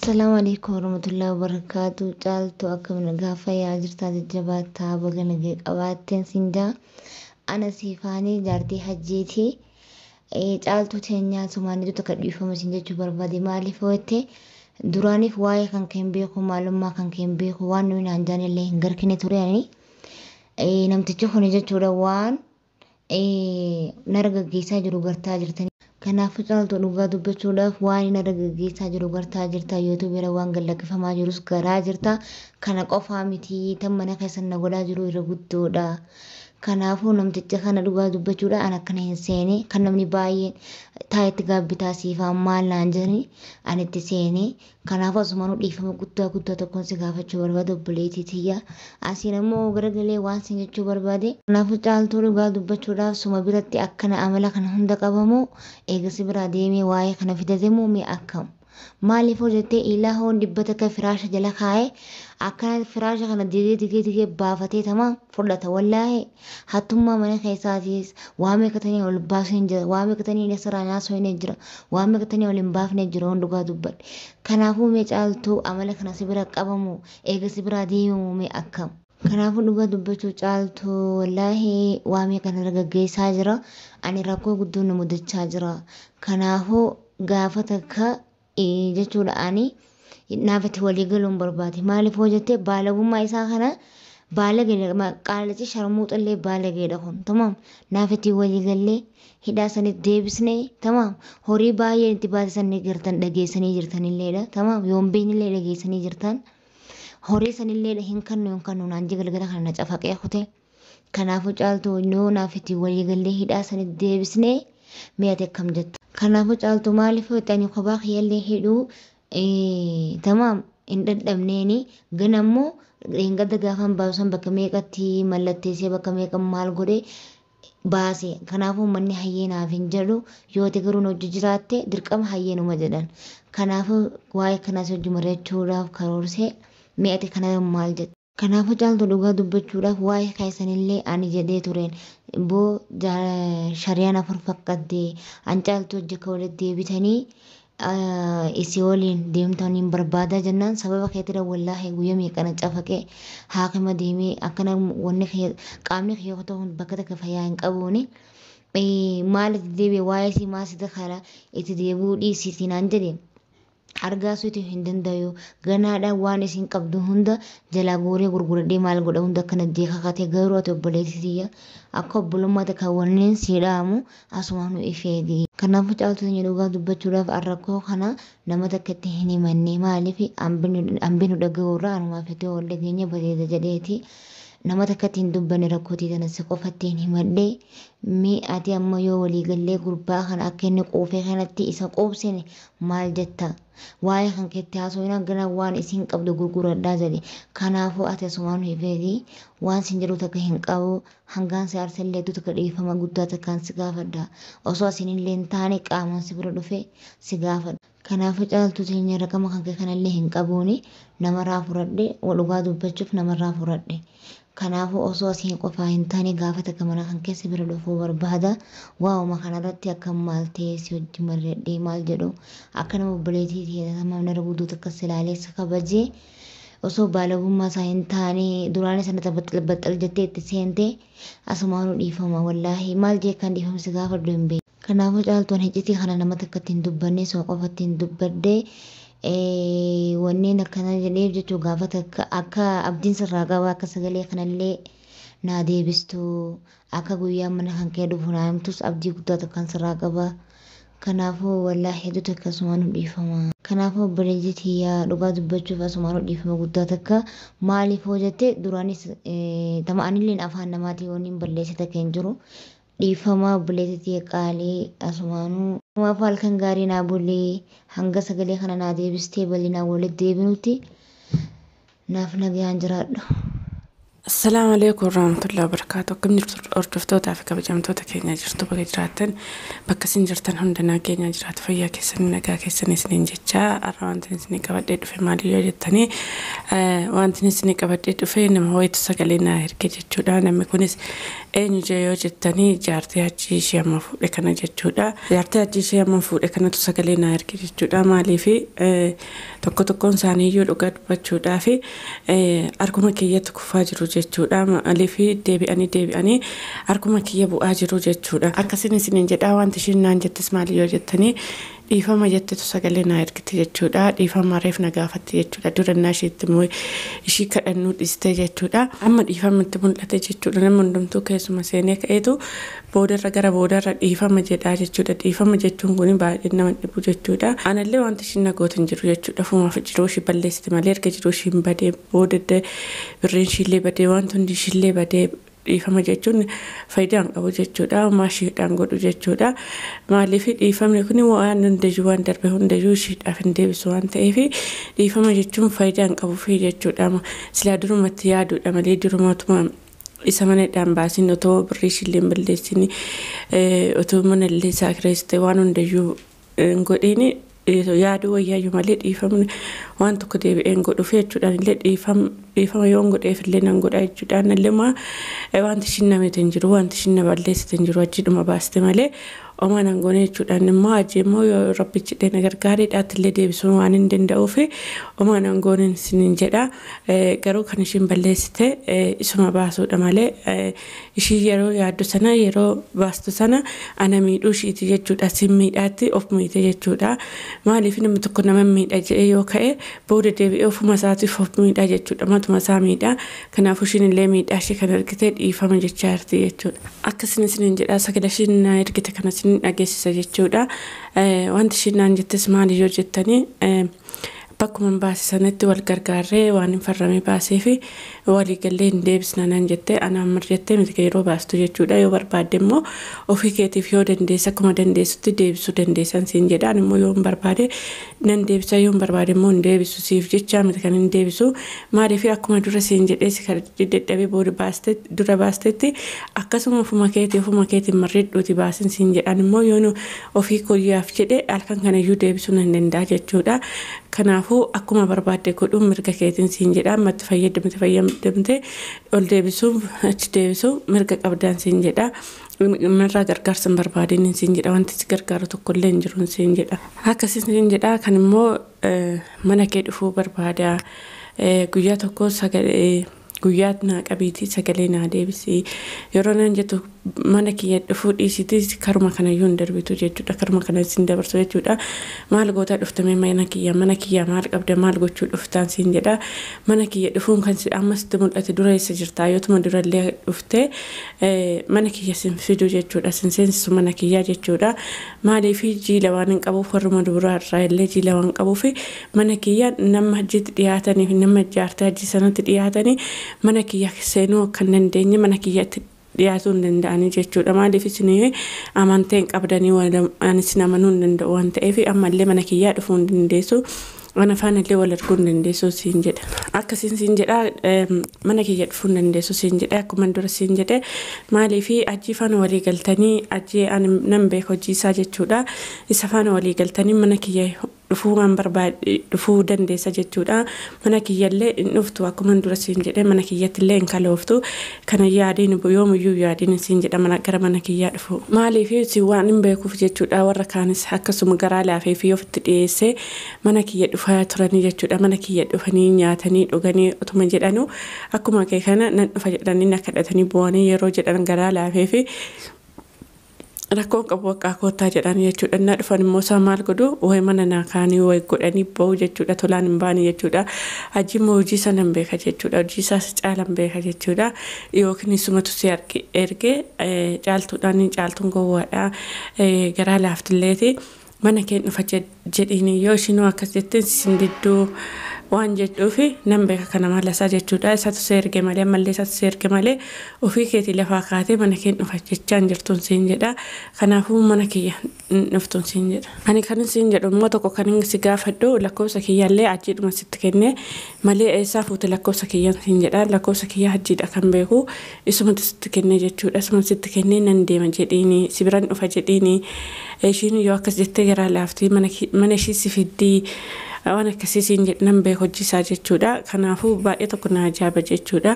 السلام عليكم ورحمة الله وبركاته. جالتو أكم نقافة يا جرتا جباتا بغنقيق أواتين سنجا أنا سيفاني جارتي حجيتي جالتو تنيا سماني دو تكاليفو مسنجا جبر بادي مالي فوتي duraniif waa'ee kan keen beeku maalummaa kan keen beeku waan nuyi hanjaan illee hin garkine turani namtichi kun jechuudha waan nara gaggeessaa jiru gartaa jirtani kanaafuu caaltuu dhugaa dubbachuudhaaf waan nara gaggeessaa jiru gartaa jirta YouTube bira waan gallaqqifamaa jirus garaa jirta kana qofaa miti tan mana keessan na godhaa jiru irra guddoodha. Kanaafuu namticha kana dhugaa dubbachuudha an akkana hin seene kan namni baay'een taayitti gaabbitaa siifaa maal naan jedhani an itti seene kanaafuu asumaan dhiifama guddaa tokkoon si gaafachuu barbaade obboleettii tiyya asiin immoo garagalee waan sin jechuu barbaade kanaafuu caaltuu dhugaa dubbachuudhaaf suma biratti akkana amala kana hunda qabamu eegasi biraa deemee waa'ee kana fidatemuu mee akkam maaliif hojjettee ilaa hoon dhibbata ka firaasha jala kaa'ee akkana firaasha kana digee baafatee tamaa fudhata wallaahi hattummaa mana keessaatiis waan meeqatanii ol baasuu hin jira waan meeqatanii nasarraa naasoo hin jira waan meeqatanii ol hin baafne jira hon dhugaa dubbadhe kanaafuu mee caaltuu amala kana si bira qabamu eega si biraa deemamu mee akkam kanaafuu dhugaa dubbachuu caaltuu wallaahi waan meeqana gaggeessaa jira ani rakkoo guddoo na mudachaa jira kanaafuu gaafa takka jechuudha ani naafatti walii galuun barbaade maaliif hojjette baalagummaa isaa kana baalagee qaalachi sharmuuxallee baalageedha kun tamam naafatti walii gallee hidhaa sanitti deebisne tamam horii baay'ee itti baasisanii jirtan dhageessanii jirtanilleedha tamam yoombiinillee dhageessanii jirtan horii sanilleedha hin kannu naan jigalgala kana na cafaqee kute kanaafuu caaltuu yoo naafatti walii gallee hidhaa sanitti deebisne mi'ate akkam jetta kanaafuu caaltuu maaliif hojjetanii kophaa kiyyallee hidhuu tamam hin dadhabneeni ganammoo gadda gaafan baasan bakka meeqatti mallatteessee bakka meeqa maal godhee baase kanaafuu manni hayyeenaaf hin jedhu yooti garuu hojii jiraatte dirqama hayyeenuma jedhan kanaafuu waa'ee kanaas hojii mari'achuudhaaf karoorsee mi'ate kana maal jedha kanaafuu caaltuu dhugaa dubbachuudhaaf waa'ee kaayisanillee ani jedhee tureen boo shariyaan afur fakkaattee an caaltuu hojjeka walitti deebitanii isii waliin deemtaniin barbaadaa jennaan sababa keetira wallaahi guyyaa meeqana cafaqee haakima deemee akkana wanni qaamni kiyya ta'u bakka takka fayyaa hin qabuuni maal itti deebi'e waa'ee si maasita kara itti deebi'uu dhiisii naan jedhe argaasuuti hin danda'u ganaadhaan waan isin qabdu hunda jalaa gooree gurguradhee maal godha hunda akkana deekaa kaatee garuu ati obboleessitiyya akka obbolummaa takka wanneen siidhaamu asumaan ifeegi kanaafuu caaltuu dhugaa dubbachuudhaaf arrakkoo kana nama takka itti hin himanne maaliif hambinu dhaga'uurraa anumaaf itti ol dhageenya bareeda jedheeti nama takka ittiin dubbanne rakkootii kana si qofa ittiin himadhee mee ati amma yoo waliigallee gurbaa kana akka inni quufee kanatti isa quubsine maal jetta waa'ee kan keetti haasofina gana waan isin qabdu gurguradhaa jedhe kanaafuu ati asumaan hifeegi waan sin jedhu takka hin qabu hangaan si aarsallee takka dhiifama guddaa takkaan si gaafadha osoo asinillee hin taane qaamaan si bira dhufe si gaafadha kanaafuu caaltuu teenya raqama kan kee kanallee hin qabuuni namarraa furadhe dhugaa dubbachuuf namarraa furadhe kanaafuu osoo asiin qofaa hin taane gaafa takka mana kan keessa bira dhufuu barbaada waa'uma kanarratti akka maal ta'ee si hojii marradhee maal jedhu akka nama obboleettii ta'e nama nara guddoo takka silaaleessa kabajee osoo baalagummaa isaa hin taane duraan sana baxxal jettee itti seente asumaan dhiifama wallaahi maal jee kan dhiifamsi gaafa hin beeku kanaafuu caaltuun hiccitii kana nama takka ittiin dubbanne soo qofa ittiin dubbadhee wanneen akkana jedheef jechuu gaafa takka akka abdiin sirraa qaba akka sagalee kanallee naa deebistu akka guyyaa mana kan kee dhufu naa himtus abdii guddaa takkaan sirraa qaba kanaafuu wallaahi hedduutu akkasumaan dhiifama kanaafuu obboleettii tiyyaa dhugaa dubbachuuf asumaan dhiifama guddaa takka maaliif hojjette duraanis tama'anilleen afaan namaatii waniin balleessa takka hin jiru dhiifama obboleettii qaalii asumaanuu maaf halkan gaarii naa bulee hanga sagalee kana naa deebistee bal'inaa walitti deebinutti naaf nagayaan jiraadhu. Assalamu alaikum warahmatullahi wabarakatuh. Kam jirtu hordoftoota fi kabajamtoota keenya jirtu bakka jiraattan bakka isin jirtan hundanaa keenya jiraatu fayyaa keessanii nagaa keessanii isiniin jechaa har'a wanti isin qabadhee dhufe maali yoo jettanii wanti isin qabadhee dhufe nama wayitu sagalee naa erge jechuudha. Namni kunis eenyu yoo jettanii jaartii Hajji ishee amma fuudhe kana jechuudha. Jaartii Hajji ishee amma fuudhe kanatu sagalee naa erge jechuudha. Maaliif tokkoon isaanii iyyuu dhugaa dubbachuudhaa fi arguma kiyyatti kufaa jiru jechuudha. Maaliif deebi'anii arguma kiyya bu'aa jiru jechuudha. Akkasiin isiniin jedhaa wanti ishiin naan jettis maali yoo jettanii dhiifama jettetu sagalee naa ergite jechuudha. Dhiifama reef na gaafatti jechuudha. Durannaa ishiitti immoo ishii kadhannuu dhiiste jechuudha. Amma dhiifamatti mul'ate jechuudha. Namni hundumtuu keessuma seenee ka'eetu boodarra gara boodarra dhiifama jedhaa jechuudha. Dhiifama jechuun kun baay'ee nama dhibu jechuudha. Anallee wanti ishiin na gootu hin jiru jechuudha. Fumaaf jiruu ishii balleessite malee erga jiruu ishiin badee boodadde birriin ishiillee badee wanti hundi ishiillee badee dhiifama jechuun faayidaan qabu jechuudha. Maashiidhaan godhu jechuudha. Maaliif dhiifamni kun waan hundayyuu waan darbe hundayyuu ishiidhaaf hin deebisu waan ta'eef dhiifama jechuun faayidaan qabuufi jechuudha. Silaa durumatti yaaduudha malee durumatuma isa manadhaan baasin otoo birrii ishillee hin balleessin otoo manallee saakireessite waan hundayyuu hin godhin yaaduu wayyaayyuu malee dhiifamni waan tokko deebi'een godhuuf jechuudha. Illee dhiifama yoo godheef illee nan godha jechuudha. Illee wanti ishiin namatti hin jiru wanti ishiin na balleessite hin jiru achiidhuma baaste malee oma nan goone jechuudha. Immoo ajjee immoo yoo rabbichi dheena gargaariidhaatti illee deebisuu waan hin danda'uuf oma nan goone isiniin jedha. Garuu kan ishiin balleessite isuma baasuudha malee ishii yeroo yaaddu sana yeroo baastu sana ana miidhuu ishiiti jechuudha. Sin miidhaatti of miite jechuudha. Maaliif namni tokko nama miidha jedhee yoo ka'e booda deebi'ee ofuma isaatiif of miidha jechuudha. Matuma isaa miidha. Kanaafuu ishiin illee miidhaa ishee kan argite dhiifama jechaa jirti jechuudha. Akkasiin isiniin jedha sagalee ishiin na ergite kana isin dhageessisa jechuudha. Wanti ishiin naan jettes maali yoo jettanii bakkuma baasisanitti wal gargaarree waan hin farramee baasee fi waliigallee hin deebisna naan jettee anaan marjettee miti yeroo baastu jechuudha. Yoo barbaadde immoo ofii keetiif yoo dandeessa akkuma dandeessutti deebisuu dandeessan siin jedhaan immoo yoo hin barbaade nan deebisa yoo hin barbaade immoo hin deebisu siif jecha miti kan hin deebisu. Maaliif akkuma dura siin jedhee si dadhabee booda dura baastetti akkasuma ofuma keetiin marredhuuti baasin siin jedhaan immoo yoo ofii koyyaaf jedhe halkan kanayyuu deebisuu nan danda'a jechuudha. Kanaafuu akkuma barbaadde godhuun mirga keetiin siin jedha. Ammatti fayyadamte ol deebisuu achi deebisuu mirga qabdaan siin jedha. Marraa gargaarsa hin barbaadin siin jedha. Wanti si gargaaru tokkollee hin jiru siin jedha. Akkasiin siin jedha. Kan immoo mana kee dhufuu barbaada. Guyyaa tokko sagalee guyyaa naa qabiitii sagalee naa deebisi. Yeroo naan jettu mana kiyya dhufuu dhiisitii karuma kanayyuu hin darbitu jechuudha. Karuma kana siin dabarsu jechuudha. Maal gootaa dhuftamee mana kiyya maal qabda maal gochuu dhuftaan siin jedha. Mana kiyya dhufuun kan ammasitti mul'ate dura eessa jirtaa yootuma durallee dhufte mana kiyya sin fidu jechuudha. Sin seensisu mana kiyyaa jechuudha. Maaliif jiila waan hin qabuuf warruma duraa irraa illee jiila waan qabuuf mana kiyya nama hajjiitti dhiyaatanii fi nama jaartii hajjii sanatti dhiyaatanii mana kiyya seenuu akka hin dandeenye mana kiyyatti dhiyaatuu hin danda'anii jechuudha. Maaliif isin amantii hin qabdanii waan isin amanuu hin danda'u waan ta'eef ammallee mana kiyyaa dhufuu hin dandeessu. Ana faana illee wal arguu hin dandeessu siin jedha. Akkasiin siin jedha mana kiyya dhufuu hin dandeessu siin jedha. Akkuma dura siin jedhe maaliif ajjii faana walii galtanii ajjii nan beeku hojii isaa jechuudha. Isa faana walii galtanii mana kiyya dhufuu waan barbaade dhufuu dandeessa jechuudha. Mana kiyyallee hin dhuftu akkuma dura siin jedhe mana kiyyattillee hin kalooftu. Kana yaadiin yoomuyyuu yaadiin siin jedha gara mana kiyyaa dhufu. Maaliif si waan hin beekuuf jechuudha. Warra kaanis akkasuma garaa laafee fi ofitti dhiyeessee mana kiyya dhufaa turanii jechuudha. Mana kiyya dhufanii nyaatanii dhuganii otuma jedhanu akkuma kee kana nan dhufa jedhanii na kadhatanii bu'anii yeroo jedhan garaa laafee fi rakkoon qabu akka kootaa jedhan jechuudha. Na dhufan immoo isaa maal godhu wayi mana naa kaanii wayi godhanii ba'u jechuudha. Tolaan hin baane jechuudha. Hajji immoo hojii sana hin beeka jechuudha. Hojii isaas caala hin beeka jechuudha. Yookiin isumatu si ergee caaltuun gowwaadha. Garaa laaftilleeti mana keen dhufa jedhiin yoo ishiin akkas jetteen sin didduu waan jedhuufi nan beeka kana mallasaa jechuudha. Isatu seerge malee ammallee isatu seerge malee ofii keetii lafaa kaatee mana kee dhufa jechaan jirtuun siin jedha. Kanaafuu mana kiyya dhuftuun siin jedha. Ani kan siin jedhu immoo tokko kan inni si gaafadhu lakkoofsa kiyyaallee achiidhuma sitti kennee malee eessaa fuute lakkoofsa kiyyaan siin jedha. Lakkoofsa kiyyaa achiidha kan beeku isumatti sitti kennee jechuudha. Isumatti sitti kennee nan deema jedhiini si biraan dhufa jedhiini ishiin yoo akkas jettee garaa laaftii mana ishii si fiddii waan akkasiin jedhan beeku hojjisaa jechuudha. Kanaafuu baay'ee tokko na ajaa'iba jechuudha.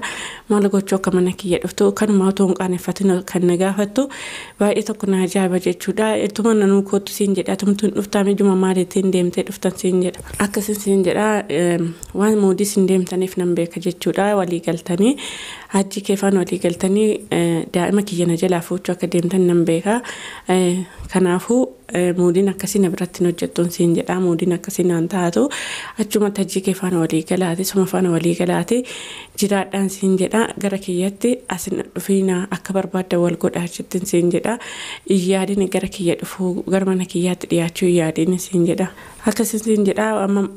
Maal gochuu akka mana kiyya dhuftu kanuma otoo hin qaaneffatin kan na gaafattu baay'ee tokko na ajaa'iba jechuudha. Ittuma nanuu kootu siin jedha tumtuun dhuftaa mijuma maaliitiin deemtee dhuftan siin jedha. Akkasiin siin jedha waan moodii siin deemtaniif nan beeka jechuudha. Walii galtanii hajji keefaan walii galtanii daa'ima kiyya na jalaa fuuchuu akka deemtan nan beeka. Kanaafuu moodiin akkasiin biratti hojjettuun siin jedha. Moodiin akkasiin aan taatu achumatti hajji keefaan walii galaati suma faana walii galaati jiraadhaan siin jedha. Gara kiyyatti asin dhufiina akka barbaadda wal godhaa jettiin siin jedha. Iyyaadiin gara kiyya dhufuu gara mana kiyyaatti dhiyaachuu iyyaadiin siin jedha. Akkasiin siin jedha.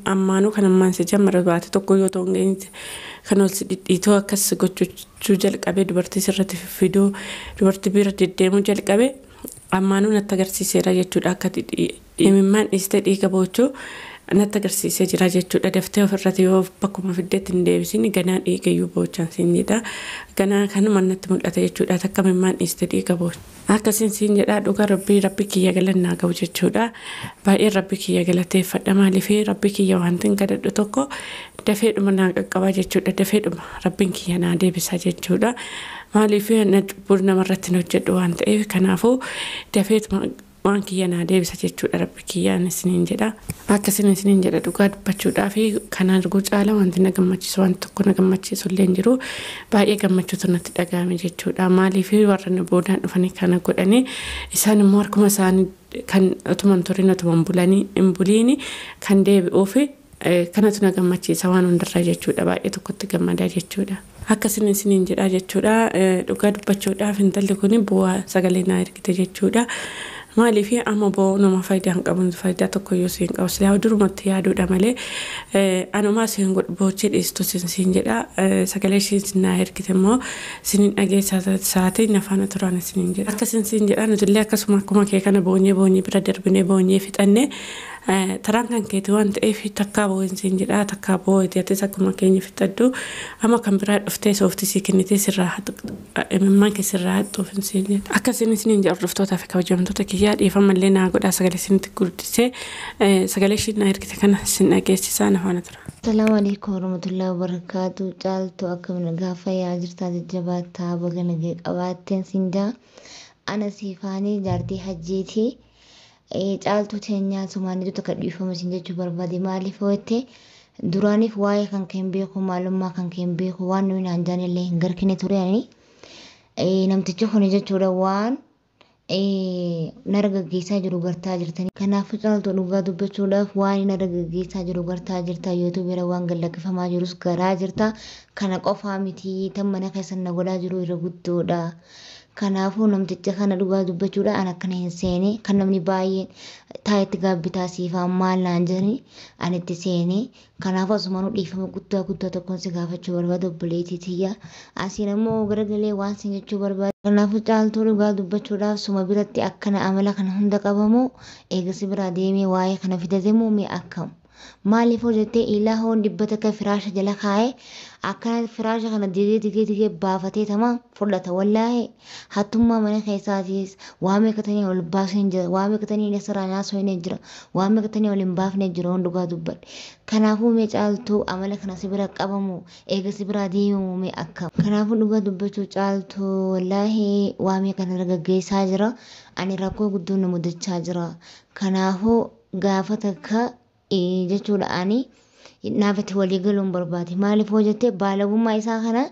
Ammaanuu kan ammaan si jammara baate tokko yoo ta'u kan ol dhidhiitoo akkas gochuu jalqabe dubartii sirratti fiduu dubartii bira deddeemuu jalqabe ammaanuu natti agarsiiseera jechuudha. Akka dhimimmaan dhiistee dhiiga boochuu natti agarsiisee jira jechuudha. Daftee ofirratti yoo bakkuma fiddeetti hin deebisin ganaa dhiigayyuu boochaan siin jedha. Ganaa kanuma natti mul'ata jechuudha. Takka mimmaan dhiistee dhiiga boochu. Akkasiin siin jedha. Dhugaa rabbi kiyya galannaa qabu jechuudha. Baay'ee rabbi kiyya galateeffadha. Maaliif rabbi kiyya wanti hin gadadhu tokko dafeedhuma naa qaqqabaa jechuudha. Dafeedhuma rabbiin kiyya naa deebisa jechuudha. Maaliif cubbuu namarratti hin hojjedhu waan ta'eef kanaafuu dafeetuma waan kiyya naa deebisa jechuudha. Rabbi kiyyaan isiniin jedha. Akkasiin isiniin jedha dhugaa dubbachuudhaa fi kan arguu caala wanti na gammachiisu wanti tokko na gammachiisu illee hin jiru. Baay'ee gammachuutu natti dhagahame jechuudha. Maaliif warra na boodaan dhufanii kana godhanii isaan immoo harkuma isaanii kan utuman turin utuman hin buliini kan deebi'uufi kanatu na gammachiisa waan hundarraa jechuudha. Baay'ee tokkotti gammadaa jechuudha. Akkasiin isiniin jedha jechuudha. Dhugaa dubbachuudhaaf intalli kun bu'aa sagalee naa ergite jechuudha. Maaliif amma bo'oo nama faayidaa hin qabu faayidaa tokko yoo siin qabu silaa durumatti yaaduudha malee anumaa siin godhu boochee dhiistu siin jedha. Sagalee ishiin naa ergite immoo siin dhageessaa saatii nafaana turaan siin jedha. Akkasiin siin jedha nutillee akkasuma akkuma kee kana boonyee bira darbinee boonyee fixannee taraan kan keeti waan ta'eef takkaa bo'oon siin jedha. Takkaa bo'oo itti akkuma keenya fixaddu amma kan biraa dhuftee sooftii sii kennitee sirraa mimmaan kee sirraa haxxuuf siin jedha. Akkasiin isiniin jedha hordoftootaa fi kabajamtoota kiyyaa dhiifamallee naa godhaa sagalee isinitti guddisee sagalee ishiin naa ergite kana isin dhageessisaa nafaana tura. Assalamu alaikum warahmatullahi wabarakatuh. Caaltuu akkam gaafa yaa jirtaa jajjabaattaa baga nagee qabaatteen sindaa ana siifaanii jaartii hajjiiti. Caaltuu teenyaa sumaanii tokko dhiifama sin jechuu barbaade maaliif hootte duraaniif waa'ee kan keen beeku maalummaa kan keen beeku waan nuyi naan jaanillee hin garkine turani namtichi kun jechuudha waan nara gaggeessaa jiru gartaa jirtanii. Kanaafuu caaltuu dhugaa dubbachuudhaaf waan nara gaggeessaa jiru gartaa jirta yoo bira waan gallaqqifamaa jirus garaa jirta. Kana qofaa miti tan mana keessan na godhaa jiru irra guddoodha. Kanaafuu namticha kana dhugaa dubbachuudha an akkana hin seene kan namni baay'een taayitti gaabbitaa siifaa maal naan jedhani an itti seene. Kanaafuu asumaan dhiifama guddaa tokkoon si gaafachuu barbaada obboleettii tiyya. Asiin immoo garagalee waan sin jechuu barbaada. Kanaafuu caaltuu dhugaa dubbachuudhaaf suma biratti akkana amala kana hunda qabamu eegasi biraa deemee waa'ee kana fidatemuu mee akkam. Maaliif hojjettee ilaa hoon dibbata ka firaasha jala kaa'ee akkana firaasha kana digee baafatee tamaa fudhata wallaahi hattummaa mana keessaatiis waa meeqatanii ol baasuu hin jira waa meeqatanii nasarraa naasoo hin jira waa meeqatanii ol hin baafne jira hoon dhugaa dubbadhe. Kanaafuu mee caaltuu amala kana si bira qabamu eega si biraa deemamu mee akkam. Kanaafuu dhugaa dubbachuu caaltuu wallaahi waa meeqana irra gaggeessaa jira ani rakkoo guddoo na mudachaa jira. Kanaafuu gaafa takka jechuudha ani naafatti walii galuun barbaade maaliif hojjettee baalagummaa isaa kana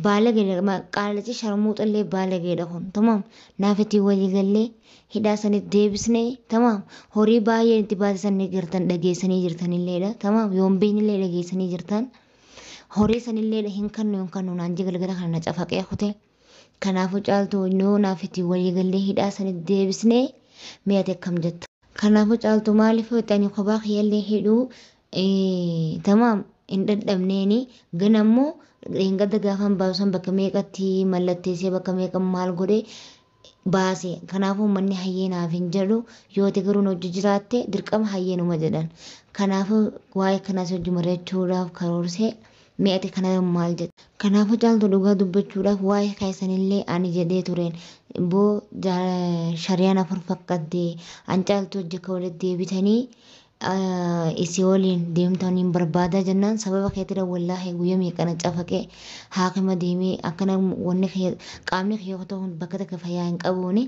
baalageedha qaalachi sharmuuxallee baalageedha kun tamam naafatti walii gallee hidhaa sanitti deebisnee tamam horii baay'een itti baasisanii jirtan dhageessanii jirtanilleedha tamam yoon beeknillee dhageessanii jirtan horii sanillee hin kannu naan jigalgala kana na cafaqee kute. Kanaafuu caaltuu yoo naafatti walii gallee hidhaa sanitti deebisnee mi'ate akkam jetta. Kanaafuu caaltuu maaliif hojjetanii kophaa kiyyallee hidhuu tamam hin dadhabneeni ganammoo dheengadda gaafan baasan bakka meeqatti mallatteessee bakka meeqa maal godhee baase kanaafuu manni hayyeenaaf hin jedhu yoo ta'e garuu hojii jiraatte dirqama hayyeenuma jedhan kanaafuu waa'ee kanaas hojii mari'achuudhaaf karoorsee mi'ate kana maal jedha kanaafuu caaltuu dhugaa dubbachuudhaaf waa'ee kaa'isanillee ani jedhee tureen boo shariyaan afur fakkattee an caaltuu hojii akka walitti deebitanii isii waliin deemtaniin barbaadaa jennaan sababa keetira wallaahi guyyaa meeqana cafaqee haakima deemee akkana wanni qaamni kiyoo ta'u bakka takka fayyaa hin qabuuni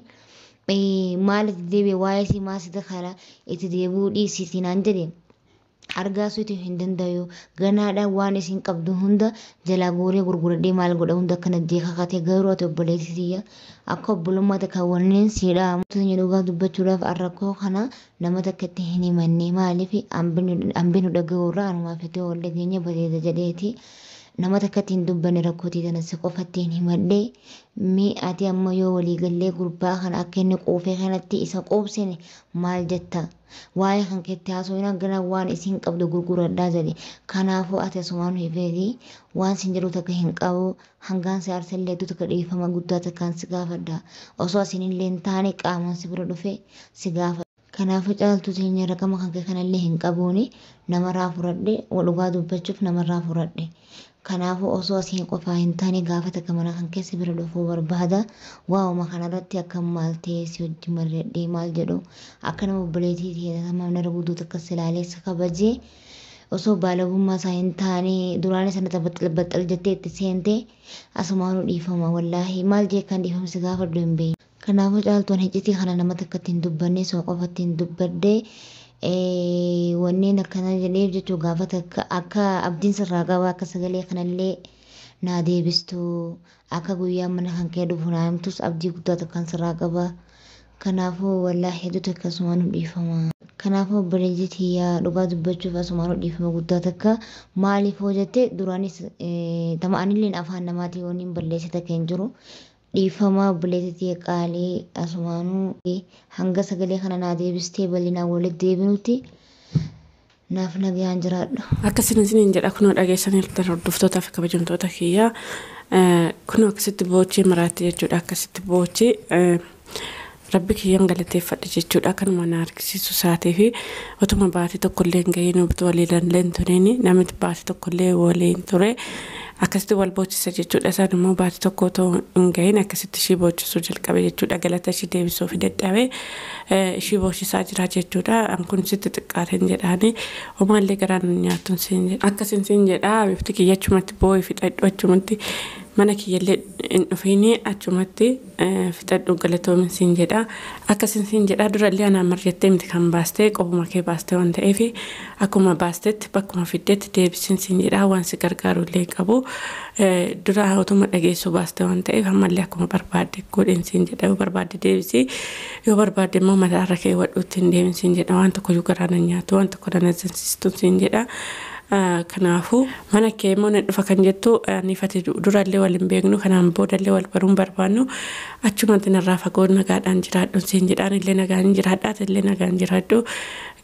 maal itti deebi'e waa'ee si maasita kana itti deebi'uu dhiisiitii naan jedhe argaasuuti hin danda'u ganaadhaan waan isin qabdu hunda jalaa guuree gurguradhee maal godha hunda akkana jeekaa kaatee garuu ati obboleessitiyya akka obbolummaa takka wanneen siidhaa mutunya dhugaa dubbachuudhaaf arrakkoo kana nama takka itti hin himanne maaliif hambinu dhaga'uurraa anumaaf itti ol dhageenya bareeda jedheeti nama takka ittiin dubbanne rakkootii kanas qofa ittiin himadhee ati amma yoo waliigallee gurbaa kana akka inni quufee kanatti isa qoobsine maal jetta waa'ee kan keetti haasofina gana waan isin qabdu gurguradhaa jedhe kanaafuu ati asumaan hifeeti waan sin jedhu takka hin qabu hangaan si aarsallee takka dhiifama guddaa takkaan si gaafadha osoo asinillee hin taane qaamaan si bira dhufe si gaafadha. Kanaafuu caaltuu teenya raqama kan kee kanallee hin qabuuni namarraa furadhe dhugaa dubbachuuf namarraa furadhe. Kanaafuu osoo asiin qofaa hin taane gaafa takka mana kan keessa bira dhufuu barbaada waa'uma kanarratti akka maal ta'e si wajjin mari'adhee maal jedhu akka nama obboleettii ta'e nama nara guutuu takka silaaleessa kabajee osoo baalagummaa isaa hin taane duraan sana baxxal jettee itti seente asumaanuu dhiifama wallaahi maal jee kan dhiifamsi gaafa hin beekne. Kanaafuu caaltuun hiccitii kana nama takka ittiin dubbanne soo qofa ittiin dubbadhee wanneen akkana jedheef jechuu gaafa takka akka abdiin sirraa qaba akka sagalee kanallee naa deebistu akka guyyaa mana kan kee dhufu naa himtus abdii guddaa takkaan sirraa qaba. Kanaafuu wallaahi hedduutu akkasumaan dhiifama. Kanaafuu obboleettii dhugaa dubbachuuf asumaan dhiifama guddaa takka maaliif hoo jettee duraanis tama'anillee afaan namaatii waniin balleessa takka hin jiru. Dhiifama obboleettii qaalii asumaanuu hanga sagalee kana naa deebistee bal'inaan walitti deebinutti naaf nagaan jiraadhu. Akkasiin isiniin jedha kunoo dhageessanii hordoftootaa fi kabajamtoota kiyyaa kunoo akkasitti boochee maraatti jechuudha akkasitti boochee rabbi kiyyaan galateeffadha jechuudha kanuma na argisiisu isaatii fi otuma baatii tokkollee hin gahiin waliilallee hin tureen namni baatii tokkollee waliin ture. Akkasitti wal boochisa jechuudha isaan immoo baatii tokko otoo hin gahiin akkasitti ishii boochisuu jalqabe jechuudha galata ishii deebisuu fi dadhabee ishii boocisaa jira jechuudha an kun sitti xiqqaateen jedhaani homaallee garaan nyaattuun siin jedha akkasiin siin jedha bifti kiyya achumatti boo'ii fixadhu achumatti mana kiyyallee hin dhufiini achumatti fixadhu galatoomin siin jedha akkasiin siin jedha durallee anaan marjattee miti kan baastee qobuma kee baastee waan ta'eef akkuma baastetti bakkuma fiddeetti deebisiin siin jedha waan si gargaarullee qabu. Dura otuma dhageessuu baastee waan ta'eef ammallee akkuma barbaadde godhin siin jedha yoo barbaadde deebisii yoo barbaadde immoo mataarra kee wadhuutti hin deemin siin jedha waan tokko garaan hin nyaatu waan tokko dana zansiistuun siin jedha. Kanaafuu mana kee immoo na dhufa kan jettu nifati durallee wal hin beeknu kanaan boodallee wal baruun barbaannu achumatti narraa fagoo nagaadhaan jiraadhuun siin jedhaan illee nagaan jiraadhaat illee nagaan jiraadhu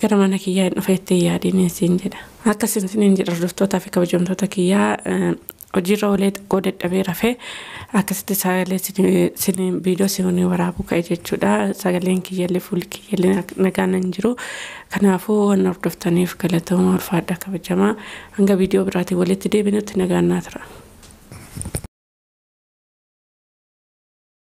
gara mana kiyyaa hin dhufeetti yaadiin siin jedha. Akkasiin isiniin jedha hordoftootaa fi kabajamtoota kiyyaa hojiirra olee xiqqoo dadhabee rafee akkasitti sagalee siniin viidiyoo sinii waraabuu ka'e jechuudha sagaleen kiyyallee fuulli kiyyallee nagaan hin jiru kanaafuu waan hordoftaniif galatooma ulfaadha kabajamaa hanga viidiyoo biraatiin walitti deebinutti nagaan naa tura.